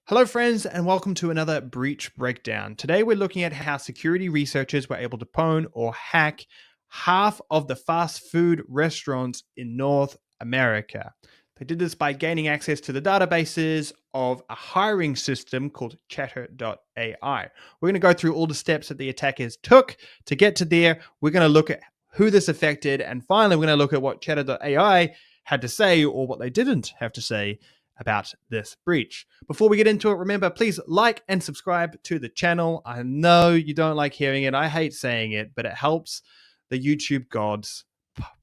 Hello, friends, and welcome to another breach breakdown. Today, we're looking at how security researchers were able to pwn or hack half of the fast food restaurants in North America. They did this by gaining access to the databases of a hiring system called Chattr.ai. We're going to go through all the steps that the attackers took to get to there. We're going to look at who this affected, and finally, we're going to look at what Chattr.ai had to say or what they didn't have to say about this breach. Before we get into it, remember, please like and subscribe to the channel. I know you don't like hearing it. I hate saying it, but it helps the YouTube gods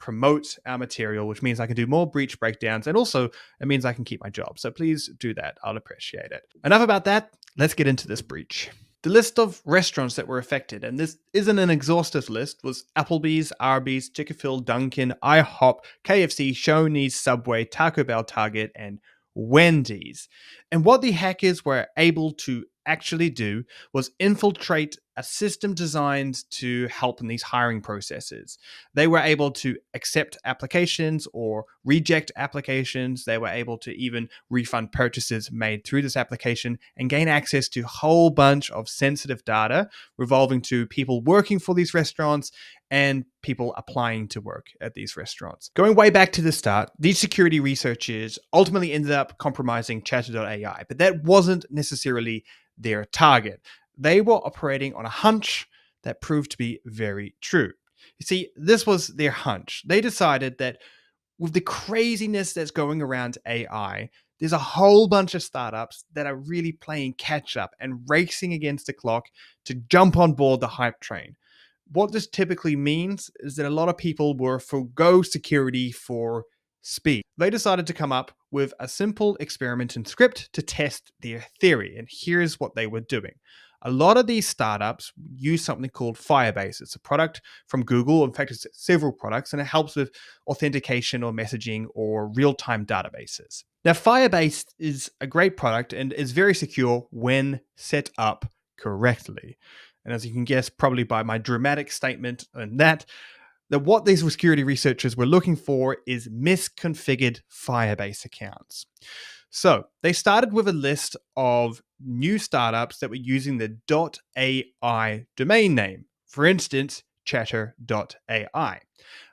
promote our material, which means I can do more breach breakdowns, and also it means I can keep my job. So please do that. I'll appreciate it. Enough about that. Let's get into this breach. The list of restaurants that were affected, and this isn't an exhaustive list, was Applebees, Arbys, Chickfila, Dunkin, IHOP, KFC, Shoneys, Subway, Tacobell, Target, and Wendys. And what the hackers were able to actually do was infiltrate a system designed to help in these hiring processes. They were able to accept applications or reject applications. They were able to even refund purchases made through this application and gain access to a whole bunch of sensitive data revolving to people working for these restaurants and people applying to work at these restaurants. Going way back to the start, these security researchers ultimately ended up compromising Chattr.ai, but that wasn't necessarily their target. They were operating on a hunch that proved to be very true. You see, this was their hunch. They decided that with the craziness that's going around AI, there's a whole bunch of startups that are really playing catch up and racing against the clock to jump on board the hype train. What this typically means is that a lot of people will forgo security for speed. They decided to come up with a simple experiment and script to test their theory, and here's what they were doing. A lot of these startups use something called Firebase. It's a product from Google. In fact, it's several products, and it helps with authentication or messaging or real-time databases. Now, Firebase is a great product and is very secure when set up correctly. And as you can guess, probably by my dramatic statement on that what these security researchers were looking for is misconfigured Firebase accounts. So they started with a list of new startups that were using the .ai domain name. For instance, Chattr.ai.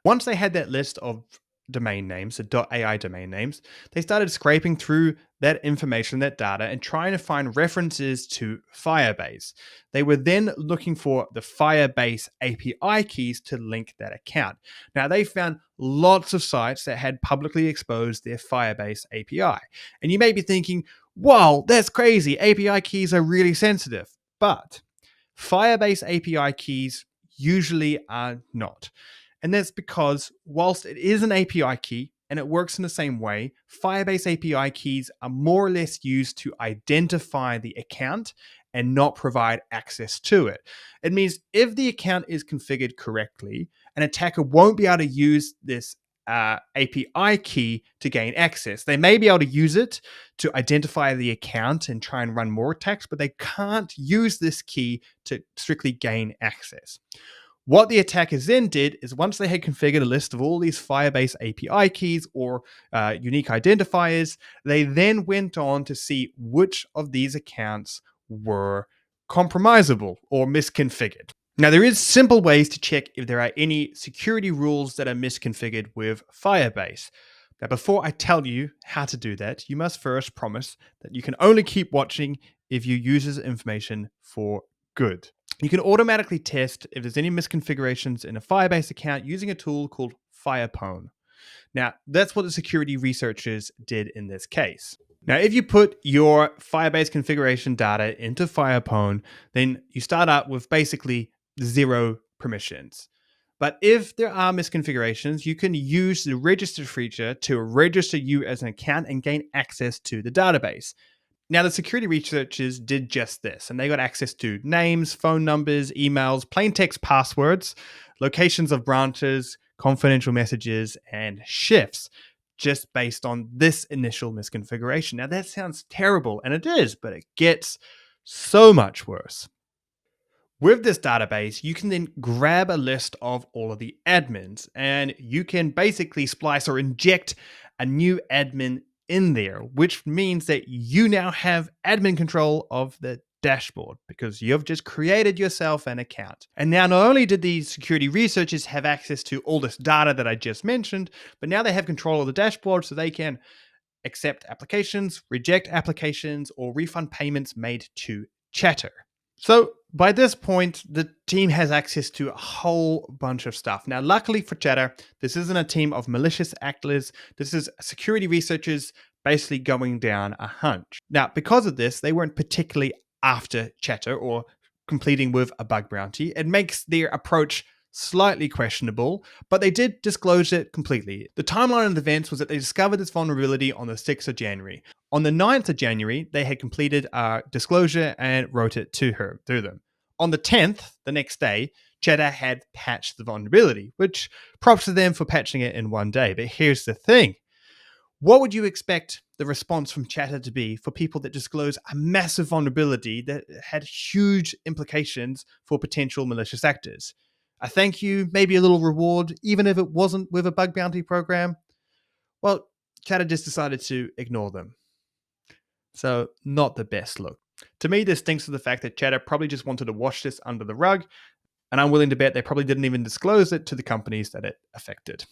Once they had that list of domain names, the .ai domain names, they started scraping through that information, that data, and trying to find references to Firebase. They were then looking for the Firebase API keys to link that account. Now, they found lots of sites that had publicly exposed their Firebase API. And you may be thinking, whoa, that's crazy. API keys are really sensitive. But Firebase API keys usually are not. And that's because whilst it is an API key and it works in the same way, Firebase API keys are more or less used to identify the account and not provide access to it. It means if the account is configured correctly, an attacker won't be able to use this API key to gain access. They may be able to use it to identify the account and try and run more attacks, but they can't use this key to strictly gain access. What the attackers then did is once they had configured a list of all these Firebase API keys or unique identifiers, they then went on to see which of these accounts were compromisable or misconfigured. Now, there is simple ways to check if there are any security rules that are misconfigured with Firebase. Now, before I tell you how to do that, you must first promise that you can only keep watching if you use this information for good. You can automatically test if there's any misconfigurations in a Firebase account using a tool called Firepwn. Now, that's what the security researchers did in this case. Now, if you put your Firebase configuration data into Firepwn, then you start out with basically 0 permissions. But if there are misconfigurations, you can use the register feature to register you as an account and gain access to the database. Now, the security researchers did just this, and they got access to names, phone numbers, emails, plain text passwords, locations of branches, confidential messages, and shifts, just based on this initial misconfiguration. Now, that sounds terrible, and it is, but it gets so much worse. With this database, you can then grab a list of all of the admins, and you can basically splice or inject a new admin in there, which means that you now have admin control of the dashboard because you've just created yourself an account. And now not only did these security researchers have access to all this data that I just mentioned, but now they have control of the dashboard so they can accept applications, reject applications, or refund payments made to Chattr. So by this point, the team has access to a whole bunch of stuff. Now, luckily for Chattr, this isn't a team of malicious actors. This is security researchers basically going down a hunch. Now, because of this, they weren't particularly after Chattr or completing with a bug bounty. It makes their approach slightly questionable, but they did disclose it completely. The timeline of the events was that they discovered this vulnerability on the 6th of January. On the 9th of January, they had completed a disclosure and wrote it to them. On the 10th, the next day, Chattr had patched the vulnerability, which props to them for patching it in one day. But here's the thing. What would you expect the response from Chattr to be for people that disclose a massive vulnerability that had huge implications for potential malicious actors? A thank you, maybe a little reward, even if it wasn't with a bug bounty program? Well, Chattr just decided to ignore them. So, not the best look. To me, this stinks of the fact that Chattr probably just wanted to wash this under the rug, and I'm willing to bet they probably didn't even disclose it to the companies that it affected.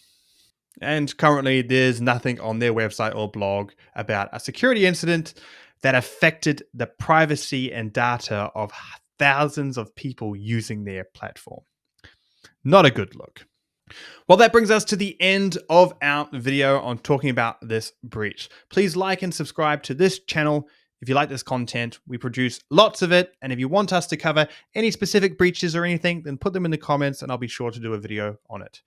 And currently, there's nothing on their website or blog about a security incident that affected the privacy and data of thousands of people using their platform. Not a good look. Well, that brings us to the end of our video on talking about this breach. Please like and subscribe to this channel if you like this content. We produce lots of it, and if you want us to cover any specific breaches or anything, then put them in the comments and I'll be sure to do a video on it.